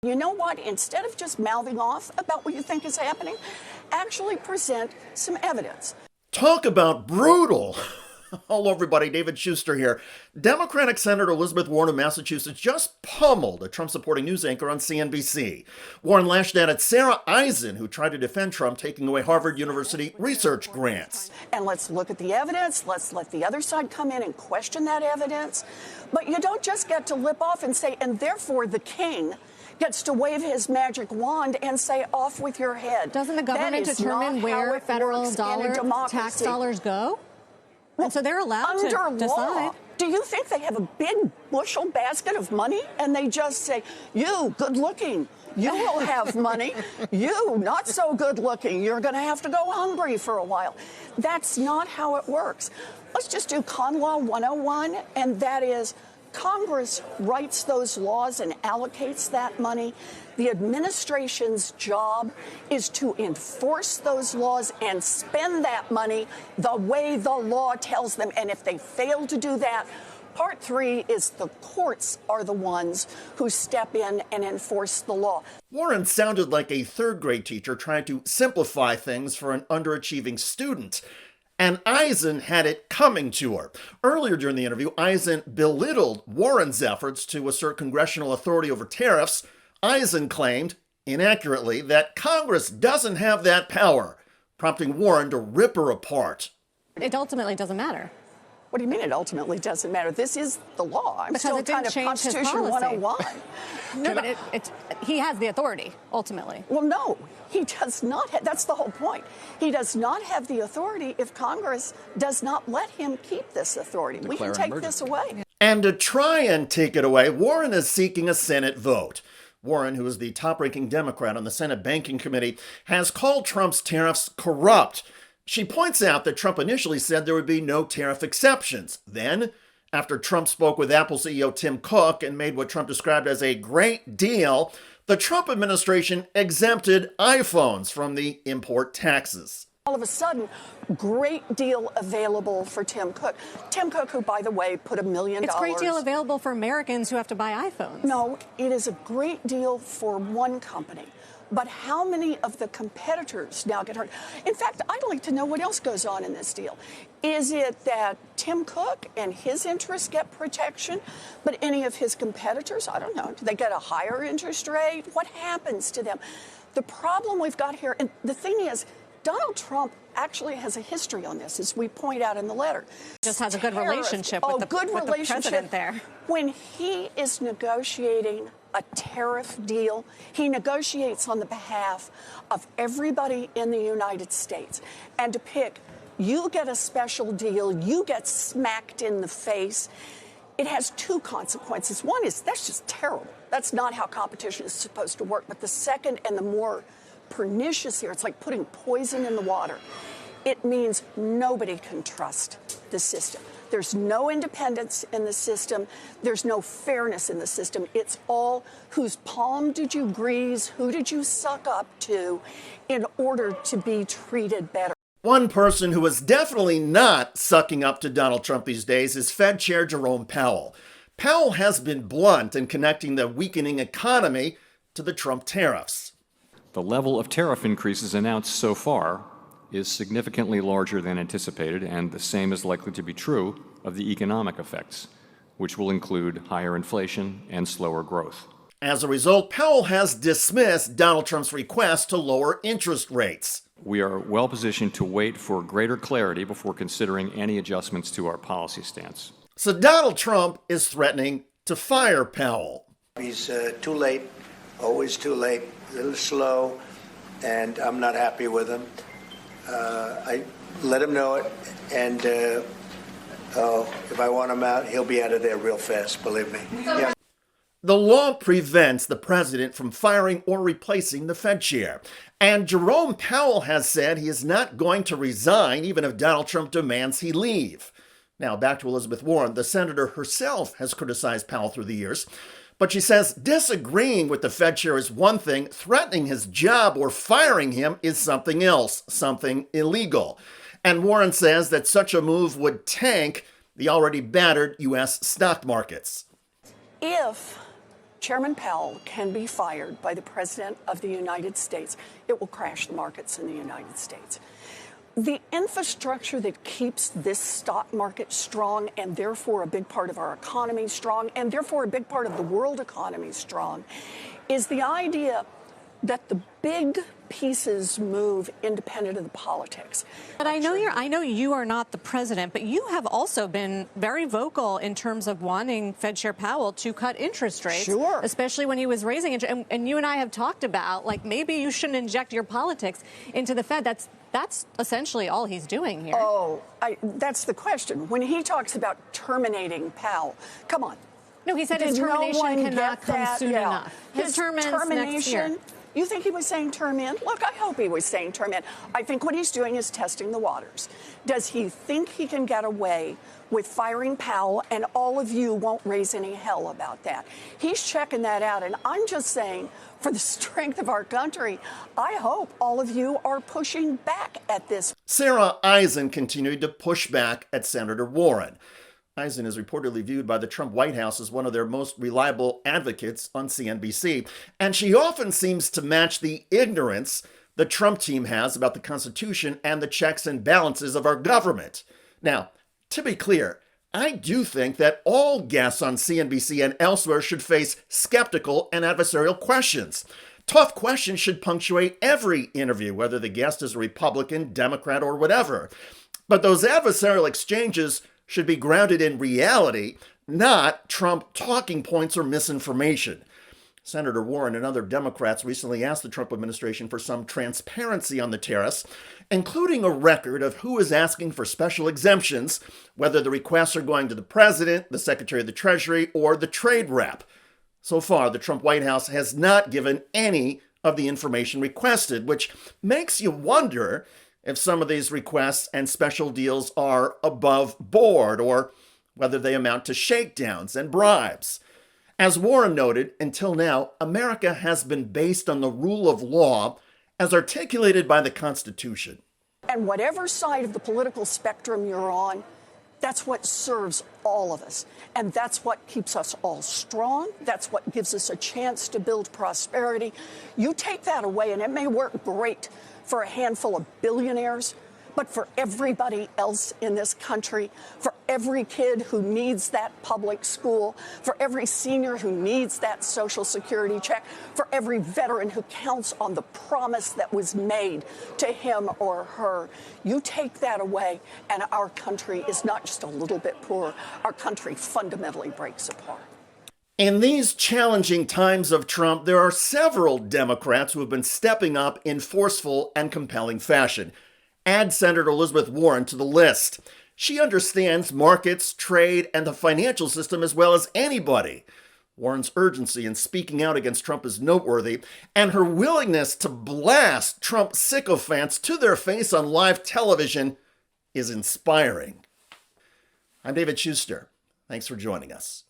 You know what? Instead of just mouthing off about what you think is happening, actually present some evidence. Talk about brutal. Hello, everybody. David Schuster here. Democratic Senator Elizabeth Warren of Massachusetts just pummeled a Trump-supporting news anchor on CNBC. Warren lashed out at Sarah Eisen, who tried to defend Trump taking away Harvard University research grants. And let's look at the evidence. Let's let the other side come in and question that evidence. But you don't just get to lip off and say, and therefore the king gets to wave his magic wand and say, off with your head. Doesn't the government determine where federal tax dollars go? And so they're allowed to decide. Do you think they have a big bushel basket of money and they just say, you, good looking, you will have money. You, not so good looking, you're going to have to go hungry for a while. That's not how it works. Let's just do Con Law 101, and that is Congress writes those laws and allocates that money. The administration's job is to enforce those laws and spend that money the way the law tells them. And if they fail to do that, Part 3 is the courts are the ones who step in and enforce the law. Warren sounded like a third-grade teacher trying to simplify things for an underachieving student. And Eisen had it coming to her. Earlier during the interview, Eisen belittled Warren's efforts to assert congressional authority over tariffs. Eisen claimed, inaccurately, that Congress doesn't have that power, prompting Warren to rip her apart. It ultimately doesn't matter. What do you mean it ultimately doesn't matter? This is the law. I'm because still it didn't kind of change Constitution his policy. 101. No, but he has the authority, ultimately. Well, no, he does not. That's the whole point. He does not have the authority if Congress does not let him keep this authority. We can take this away. And to try and take it away, Warren is seeking a Senate vote. Warren, who is the top-ranking Democrat on the Senate Banking Committee, has called Trump's tariffs corrupt. She points out that Trump initially said there would be no tariff exceptions. Then, after Trump spoke with Apple CEO Tim Cook and made what Trump described as a great deal, the Trump administration exempted iPhones from the import taxes. All of a sudden, great deal available for Tim Cook. Tim Cook, who, by the way, put $1 million. It's a great deal available for Americans who have to buy iPhones. No, it is a great deal for one company. But how many of the competitors now get hurt? In fact, I'd like to know what else goes on in this deal. Is it that Tim Cook and his interests get protection, but any of his competitors, I don't know, do they get a higher interest rate? What happens to them? The problem we've got here, and the thing is, Donald Trump actually has a history on this, as we point out in the letter. Just has a good relationship with the president there. When he is negotiating a tariff deal, he negotiates on the behalf of everybody in the United States. And to pick, you get a special deal, you get smacked in the face, it has two consequences. One is that's just terrible. That's not how competition is supposed to work. But the second and the more pernicious here, it's like putting poison in the water. It means nobody can trust the system. There's no independence in the system. There's no fairness in the system. It's all whose palm did you grease, who did you suck up to in order to be treated better. One person who is definitely not sucking up to Donald Trump these days is Fed Chair Jerome Powell. Powell has been blunt in connecting the weakening economy to the Trump tariffs. The level of tariff increases announced so far is significantly larger than anticipated, and the same is likely to be true of the economic effects, which will include higher inflation and slower growth. As a result, Powell has dismissed Donald Trump's request to lower interest rates. We are well positioned to wait for greater clarity before considering any adjustments to our policy stance. So Donald Trump is threatening to fire Powell. He's too late, always too late, a little slow, and I'm not happy with him. I let him know it, and if I want him out, he'll be out of there real fast, believe me. Yeah. The law prevents the president from firing or replacing the Fed chair. And Jerome Powell has said he is not going to resign even if Donald Trump demands he leave. Now, back to Elizabeth Warren. The senator herself has criticized Powell through the years. But she says disagreeing with the Fed chair is one thing, threatening his job or firing him is something else, something illegal. And Warren says that such a move would tank the already battered U.S. stock markets. If Chairman Powell can be fired by the President of the United States, it will crash the markets in the United States. The infrastructure that keeps this stock market strong, and therefore a big part of our economy strong, and therefore a big part of the world economy strong, is the idea that the big pieces move independent of the politics. But I know you are not the president, but you have also been very vocal in terms of wanting Fed Chair Powell to cut interest rates. Sure. Especially when he was raising it. And you and I have talked about, like, maybe you shouldn't inject your politics into the Fed. That's essentially all he's doing here. Oh, that's the question. When he talks about terminating Powell, come on. No, he said his termination cannot come soon enough. His term ends next year. You think he was saying term in? Look, I hope he was saying term in. I think what he's doing is testing the waters. Does he think he can get away with firing Powell and all of you won't raise any hell about that? He's checking that out. And I'm just saying, for the strength of our country, I hope all of you are pushing back at this. Sarah Eisen continued to push back at Senator Warren. Eisen is reportedly viewed by the Trump White House as one of their most reliable advocates on CNBC, and she often seems to match the ignorance the Trump team has about the Constitution and the checks and balances of our government. Now, to be clear, I do think that all guests on CNBC and elsewhere should face skeptical and adversarial questions. Tough questions should punctuate every interview, whether the guest is a Republican, Democrat, or whatever. But those adversarial exchanges should be grounded in reality, not Trump talking points or misinformation. Senator Warren and other Democrats recently asked the Trump administration for some transparency on the tariffs, including a record of who is asking for special exemptions, whether the requests are going to the president, the Secretary of the Treasury, or the trade rep. So far, the Trump White House has not given any of the information requested, which makes you wonder if some of these requests and special deals are above board or whether they amount to shakedowns and bribes. As Warren noted, until now, America has been based on the rule of law as articulated by the Constitution. And whatever side of the political spectrum you're on, that's what serves all of us. And that's what keeps us all strong. That's what gives us a chance to build prosperity. You take that away, and it may work great for a handful of billionaires, but for everybody else in this country, for every kid who needs that public school, for every senior who needs that Social Security check, for every veteran who counts on the promise that was made to him or her, you take that away, and our country is not just a little bit poorer. Our country fundamentally breaks apart. In these challenging times of Trump, there are several Democrats who have been stepping up in forceful and compelling fashion. Add Senator Elizabeth Warren to the list. She understands markets, trade, and the financial system as well as anybody. Warren's urgency in speaking out against Trump is noteworthy, and her willingness to blast Trump sycophants to their face on live television is inspiring. I'm David Schuster. Thanks for joining us.